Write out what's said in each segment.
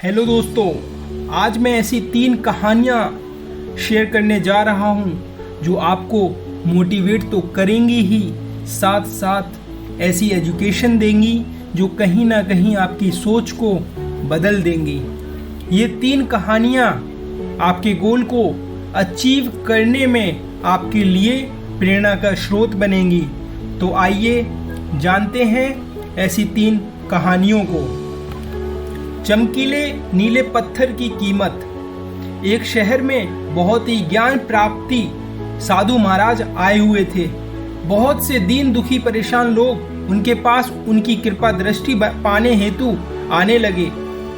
Hello दोस्तों, आज मैं ऐसी 3 कहानियाँ शेयर करने जा रहा हूँ जो आपको मोटिवेट तो करेंगी ही, साथ साथ ऐसी एजुकेशन देंगी जो कहीं ना कहीं आपकी सोच को बदल देंगी। ये 3 कहानियाँ आपके गोल को अचीव करने में आपके लिए प्रेरणा का स्रोत बनेंगी। तो आइए जानते हैं ऐसी 3 कहानियों को। चमकीले नीले पत्थर की कीमत। एक शहर में बहुत ही ज्ञान प्राप्ति साधु महाराज आए हुए थे। बहुत से दीन दुखी परेशान लोग उनके पास उनकी कृपा दृष्टि पाने हेतु आने लगे।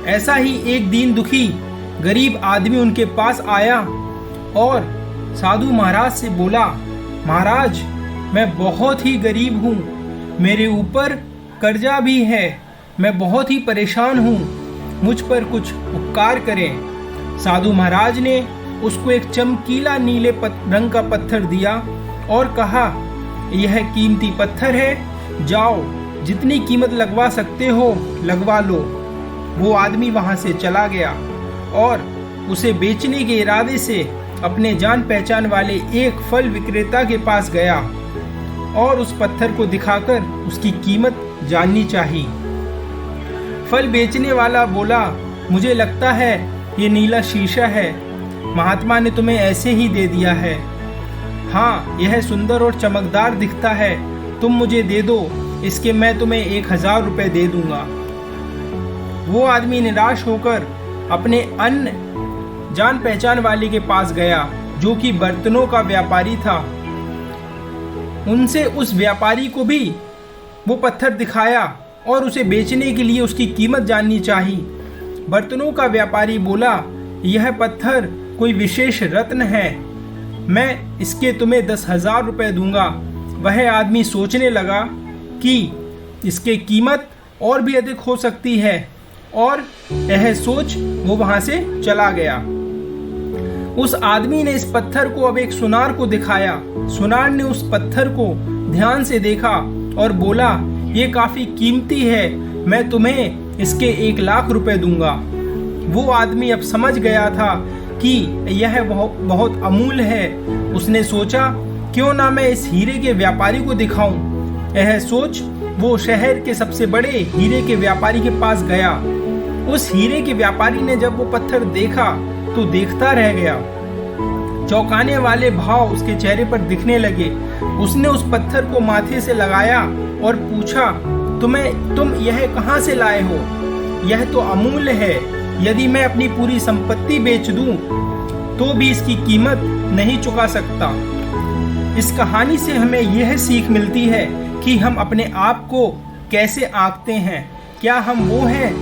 ऐसा ही एक दीन दुखी गरीब आदमी उनके पास आया और साधु महाराज से बोला, महाराज, मैं बहुत ही गरीब हूँ, मेरे ऊपर कर्जा भी है, मैं बहुत ही परेशान हूँ, मुझ पर कुछ उपकार करें। साधु महाराज ने उसको एक चमकीला नीले रंग का पत्थर दिया और कहा, यह कीमती पत्थर है, जाओ जितनी कीमत लगवा सकते हो लगवा लो। वो आदमी वहां से चला गया और उसे बेचने के इरादे से अपने जान पहचान वाले एक फल विक्रेता के पास गया और उस पत्थर को दिखाकर उसकी कीमत जाननी चाहिए। फल बेचने वाला बोला, मुझे लगता है ये नीला शीशा है, महात्मा ने तुम्हें ऐसे ही दे दिया है। हाँ, यह सुंदर और चमकदार दिखता है, तुम मुझे दे दो, इसके मैं तुम्हें 1000 रुपये दे दूंगा। वो आदमी निराश होकर अपने अन्य जान पहचान वाले के पास गया जो कि बर्तनों का व्यापारी था। उनसे उस व्यापारी को भी वो पत्थर दिखाया और उसे बेचने के लिए उसकी कीमत जाननी चाहिए। बर्तनों का व्यापारी बोला, यह पत्थर कोई विशेष रत्न है, मैं इसके तुम्हें 10,000 रुपये दूंगा। वह आदमी सोचने लगा कि इसके कीमत और भी अधिक हो सकती है और यह सोच वो वहां से चला गया। उस आदमी ने इस पत्थर को अब एक सुनार को दिखाया। सुनार ने उस पत्थर को ध्यान से देखा और बोला, ये काफी कीमती है, मैं तुम्हें इसके 1,00,000 रुपए दूंगा। वो आदमी अब समझ गया था कि यह बहुत अमूल्य है। उसने सोचा, क्यों ना मैं इस हीरे के व्यापारी को दिखाऊं। यह सोच वो शहर के सबसे बड़े हीरे के व्यापारी के पास गया। उस हीरे के व्यापारी ने जब वो पत्थर देखा तो देखता रह गया। चौंकाने वाले भाव उसके चेहरे पर दिखने लगे। उसने उस पत्थर को माथे से लगाया और पूछा, तुम यह कहाँ से लाए हो? यह तो अमूल्य है, यदि मैं अपनी पूरी संपत्ति बेच दूं तो भी इसकी कीमत नहीं चुका सकता। इस कहानी से हमें यह सीख मिलती है कि हम अपने आप को कैसे आंकते हैं। क्या हम वो हैं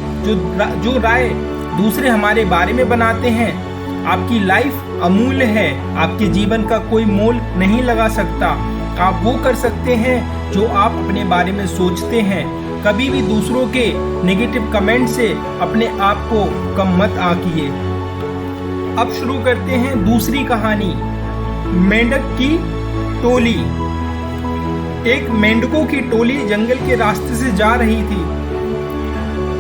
जो राय दूसरे हमारे बारे में बनाते हैं? आपकी लाइफ अमूल्य है, आपके जीवन का कोई मोल नहीं लगा सकता। आप वो कर सकते हैं जो आप अपने बारे में सोचते हैं। कभी भी दूसरों के नेगेटिव कमेंट से अपने आप को कम मत आंकिए। अब शुरू करते हैं दूसरी कहानी, मेंढक की टोली। एक मेंढकों की टोली जंगल के रास्ते से जा रही थी।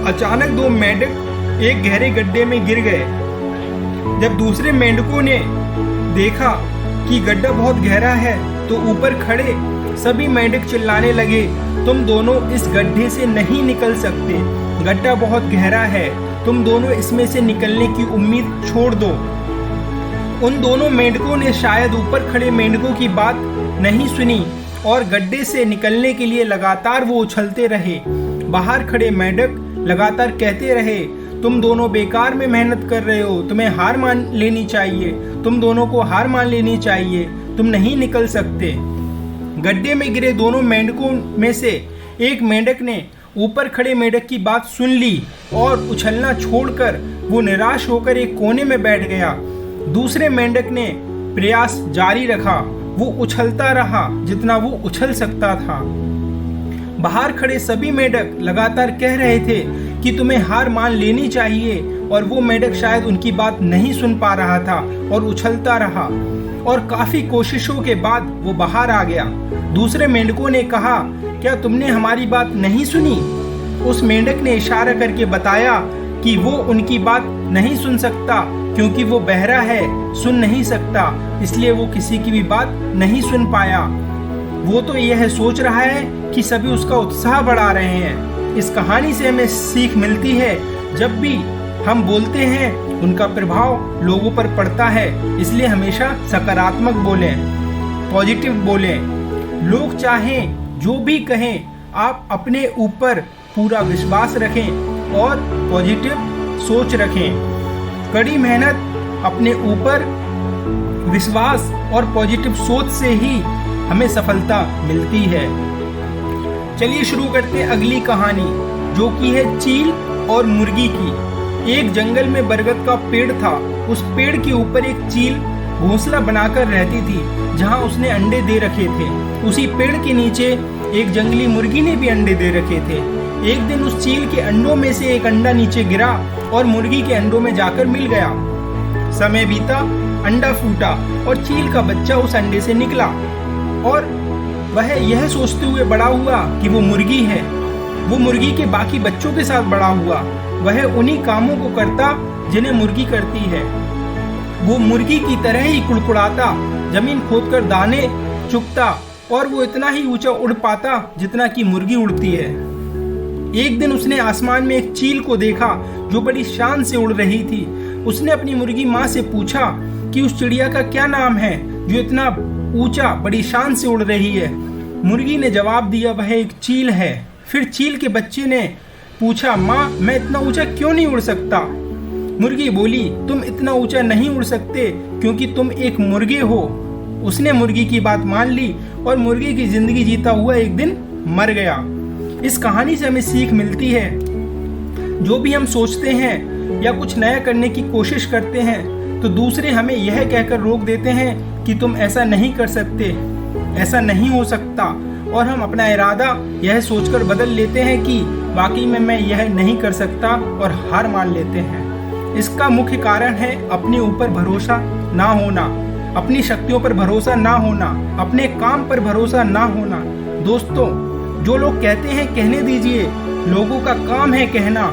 अचानक 2 मेंढक एक गहरे गड्ढे में गिर गए। जब दूसरे मेंढकों ने देखा कि गड्ढा बहुत गहरा है तो ऊपर खड़े सभी मेंढक चिल्लाने लगे, तुम दोनों इस गड्ढे से नहीं निकल सकते, गड्ढा बहुत गहरा है, तुम दोनों इसमें से निकलने की उम्मीद छोड़ दो। उन दोनों मेंढकों ने शायद ऊपर खड़े मेंढकों की बात नहीं सुनी और गड्ढे से निकलने के लिए लगातार वो उछलते रहे। बाहर खड़े मेंढक लगातार कहते रहे, तुम दोनों बेकार में मेहनत कर रहे हो, तुम्हें हार मान लेनी चाहिए, तुम दोनों को हार मान लेनी चाहिए, तुम नहीं निकल सकते। गड्ढे में गिरे दोनों मेंढकों में से एक मेंढक ने ऊपर खड़े मेंढक की बात सुन ली और उछलना छोड़कर वो निराश होकर एक कोने में बैठ गया। दूसरे मेंढक ने प्रयास जारी रखा, वो उछलता रहा जितना वो उछल सकता था। बाहर खड़े सभी मेंढक लगातार कह रहे थे कि तुम्हें हार मान लेनी चाहिए और वो मेंढक शायद उनकी बात नहीं सुन पा रहा था और उछलता रहा और काफी कोशिशों के बाद वो बाहर आ गया। दूसरे मेंढकों ने कहा, क्या तुमने हमारी बात नहीं सुनी? उस मेंढक ने इशारा करके बताया कि वो उनकी बात नहीं सुन सकता क्योंकि वो बहरा है, सुन नहीं सकता, इसलिए वो किसी की भी बात नहीं सुन पाया। वो तो यह सोच रहा है कि सभी उसका उत्साह बढ़ा रहे हैं। इस कहानी से हमें सीख मिलती है, जब भी हम बोलते हैं उनका प्रभाव लोगों पर पड़ता है, इसलिए हमेशा सकारात्मक बोलें, पॉजिटिव बोलें। लोग चाहें जो भी कहें, आप अपने ऊपर पूरा विश्वास रखें और पॉजिटिव सोच रखें। कड़ी मेहनत, अपने ऊपर विश्वास और पॉजिटिव सोच से ही हमें सफलता मिलती है। चलिए शुरू करते हैं अगली कहानी, जो कि है चील और मुर्गी की। एक जंगल में बरगद का पेड़ था। उस पेड़ के ऊपर एक चील घोंसला बनाकर रहती थी, जहां उसने अंडे दे रखे थे। उसी पेड़ के नीचे एक जंगली मुर्गी ने भी अंडे दे रखे थे। एक दिन उस चील के अंडों में से एक अंडा नीचे गिरा और मुर्गी के अंडों में जाकर मिल गया। समय बीता, अंडा फूटा और चील का बच्चा उस अंडे से निकला और वह यह सोचते हुए बड़ा हुआ कि वो मुर्गी है। वो मुर्गी के बाकी बच्चों के साथ बड़ा हुआ। वह उन्हीं कामों को करता जिन्हें मुर्गी करती है। वो मुर्गी की तरह ही कुड़कुड़ाता, जमीन खोदकर दाने चुगता और वो इतना ही ऊंचा उड़ पाता जितना कि मुर्गी उड़ती है। एक दिन उसने आसमान में एक चील को देखा जो बड़ी शान से उड़ रही थी। उसने अपनी मुर्गी माँ से पूछा कि उस चिड़िया का क्या नाम है जो इतना ऊंचा बड़ी शान से उड़ रही है। मुर्गी ने जवाब दिया, वह एक चील है। फिर चील के बच्चे ने पूछा, माँ मैं इतना ऊंचा क्यों नहीं उड़ सकता? मुर्गी बोली, तुम इतना ऊंचा नहीं उड़ सकते क्योंकि तुम एक मुर्गे हो। उसने मुर्गी की बात मान ली और मुर्गी की जिंदगी जीता हुआ एक दिन मर गया। इस कहानी से हमें सीख मिलती है, जो भी हम सोचते हैं या कुछ नया करने की कोशिश करते हैं तो दूसरे हमें यह कहकर रोक देते हैं कि तुम ऐसा नहीं कर सकते, ऐसा नहीं हो सकता, और हम अपना इरादा यह सोचकर बदल लेते हैं कि वाकई में मैं यह नहीं कर सकता और हार मान लेते हैं। इसका मुख्य कारण है अपने ऊपर भरोसा ना होना, अपनी शक्तियों पर भरोसा ना होना, अपने काम पर भरोसा ना होना। दोस्तों, जो लोग कहते हैं कहने दीजिए, लोगों का काम है कहना।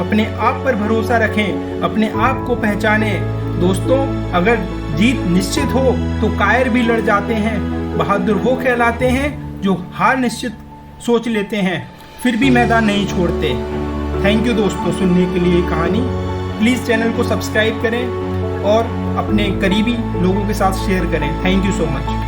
अपने आप पर भरोसा रखें, अपने आप को पहचानें। दोस्तों, अगर जीत निश्चित हो तो कायर भी लड़ जाते हैं, बहादुर वो कहलाते हैं जो हार निश्चित सोच लेते हैं फिर भी मैदान नहीं छोड़ते। थैंक यू दोस्तों सुनने के लिए कहानी। प्लीज़ चैनल को सब्सक्राइब करें और अपने करीबी लोगों के साथ शेयर करें। Thank you so much.